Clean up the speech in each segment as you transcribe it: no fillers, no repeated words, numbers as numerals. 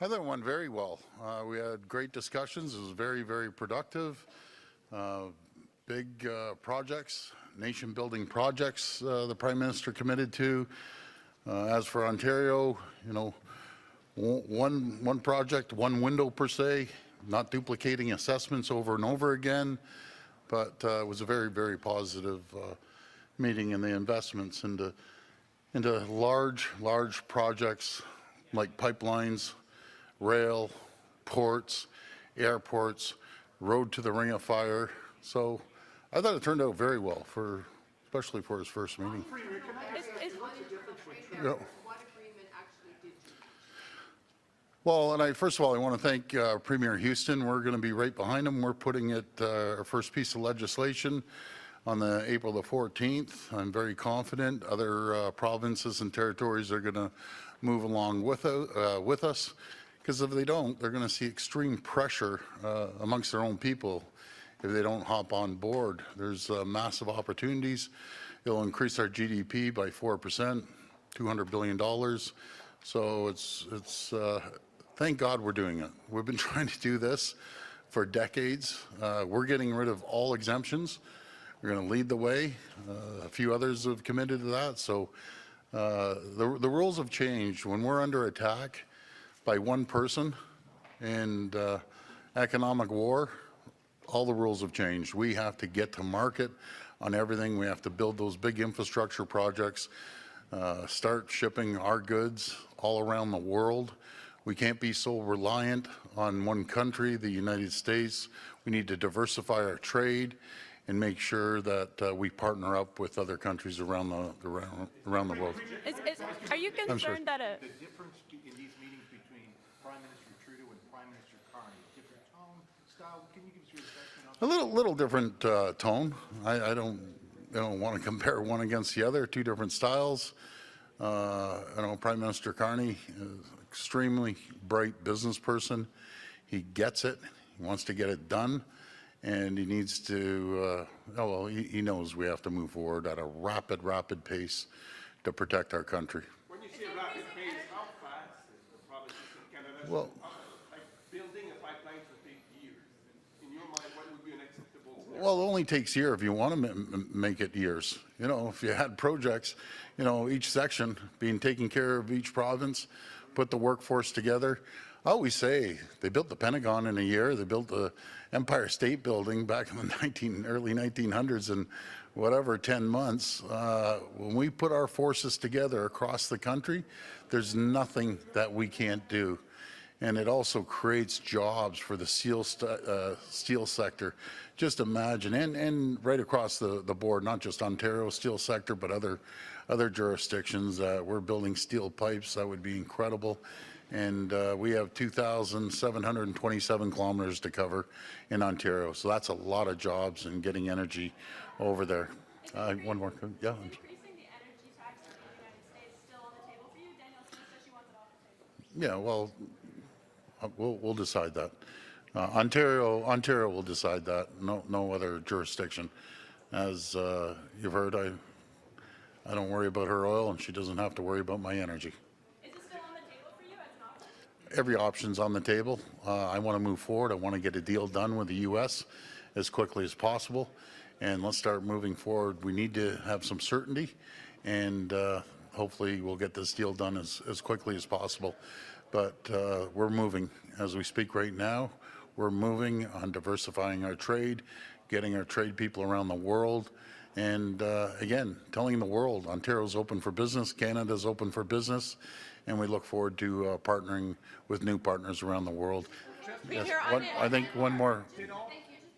I thought it went very well. We had great discussions. It was very, very productive. Big projects, nation-building projects the Prime Minister committed to. As for Ontario, you know, one project, one window per se, not duplicating assessments over and over again, but it was a very, very positive meeting in the investments into large projects like pipelines, rail, ports, airports, road to the Ring of Fire. So I thought it turned out very well, especially for his first meeting. Yeah. Well, and first of all, I want to thank Premier Houston. We're going to be right behind him. We're putting it our first piece of legislation on April the 14th. I'm very confident other provinces and territories are going to move along with us, because if they don't, they're going to see extreme pressure amongst their own people if they don't hop on board. There's massive opportunities. It'll increase our GDP by 4%, $200 billion. So it's thank God we're doing it. We've been trying to do this for decades. We're getting rid of all exemptions. We're going to lead the way. A few others have committed to that. So the rules have changed. When we're under attack by one person and economic war, all the rules have changed. We have to get to market on everything. We have to build those big infrastructure projects, start shipping our goods all around the world. We can't be so reliant on one country, the United States. We need to diversify our trade and make sure that we partner up with other countries around the world. Are you concerned that the difference in these meetings between Prime Minister Trudeau and Prime Minister Carney, different tone, style? Can you give us your assessment on that? A little different tone. I don't want to compare one against the other. Two different styles. Prime Minister Carney is an extremely bright business person. He gets it. He wants to get it done. And he needs to, he knows we have to move forward at a rapid pace to protect our country. When you say rapid pace, how fast is the provinces in Canada? Well, like building a pipeline will take years. In your mind, what would be an acceptable scenario? Well, it only takes a year if you want to make it years. You know, if you had projects, you know, each section being taken care of, each province, put the workforce together. I always say they built the Pentagon in a year. They built the Empire State Building back in the early 1900s in 10 months. When we put our forces together across the country, there's nothing that we can't do. And it also creates jobs for the steel sector. Just imagine, and right across the board, not just Ontario steel sector, but other jurisdictions. We're building steel pipes. That would be incredible. And we have 2,727 kilometers to cover in Ontario. So that's a lot of jobs and getting energy over there. One more. Yeah. increasing the energy tax in the United States still on the table for you? Danielle says she wants it off the table. Yeah, well, we'll decide that. Ontario will decide that. No other jurisdiction. As you've heard, I don't worry about her oil, and she doesn't have to worry about my energy. Every option's on the table. I want to move forward. I want to get a deal done with the U.S. as quickly as possible, and let's start moving forward. We need to have some certainty, and hopefully we'll get this deal done as quickly as possible. But we're moving as we speak right now. We're moving on diversifying our trade, getting our trade people around the world, and again, telling the world Ontario's open for business, Canada's open for business, and we look forward to partnering with new partners around the world. Yes, I think one more. Thank you. Just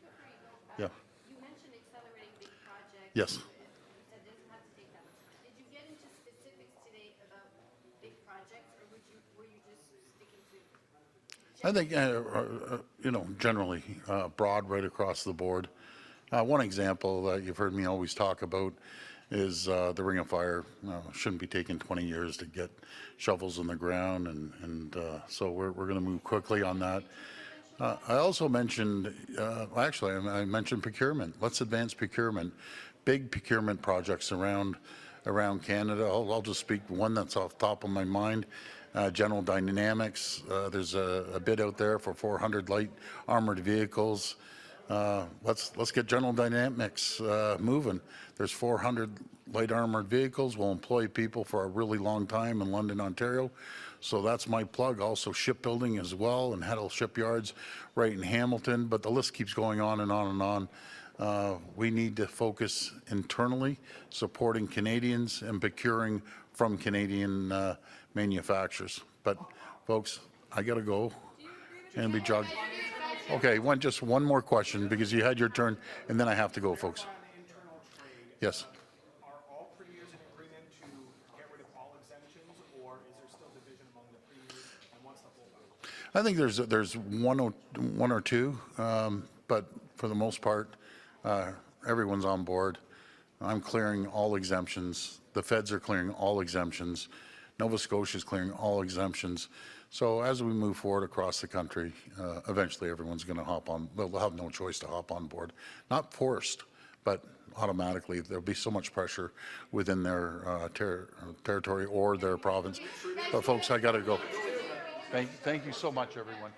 before you go back, Yeah. you mentioned accelerating big projects. Yes. You said it doesn't have to take that much time. Did you get into specifics today about big projects, or were you just sticking to? I think, generally broad right across the board. One example that you've heard me always talk about is the Ring of Fire. Shouldn't be taking 20 years to get shovels in the ground, and so we're going to move quickly on that. I also mentioned, I mentioned procurement. Let's advance procurement. Big procurement projects around Canada. I'll just speak one that's off the top of my mind. General Dynamics, there's a bid out there for 400 light armored vehicles. Let's get General Dynamics moving. There's 400 light armored vehicles. We'll employ people for a really long time in London, Ontario. So that's my plug. Also shipbuilding as well, and Heddle Shipyards right in Hamilton. But the list keeps going on and on and on. We need to focus internally, supporting Canadians and procuring from Canadian manufacturers. But folks, I got to go and be jogged. Okay, just one more question, because you had your turn, and then I have to go, folks. On internal trade, Yes. are all premiers in agreement to get rid of all exemptions, or is there still division among the premiers, and what's the holdout? I think there's one or two, but for the most part, everyone's on board. I'm clearing all exemptions. The feds are clearing all exemptions. Nova Scotia is clearing all exemptions. So as we move forward across the country, eventually everyone's going to hop on. They'll have no choice to hop on board. Not forced, but automatically. There'll be so much pressure within their territory or their province. But folks, I got to go. Thank you so much, everyone.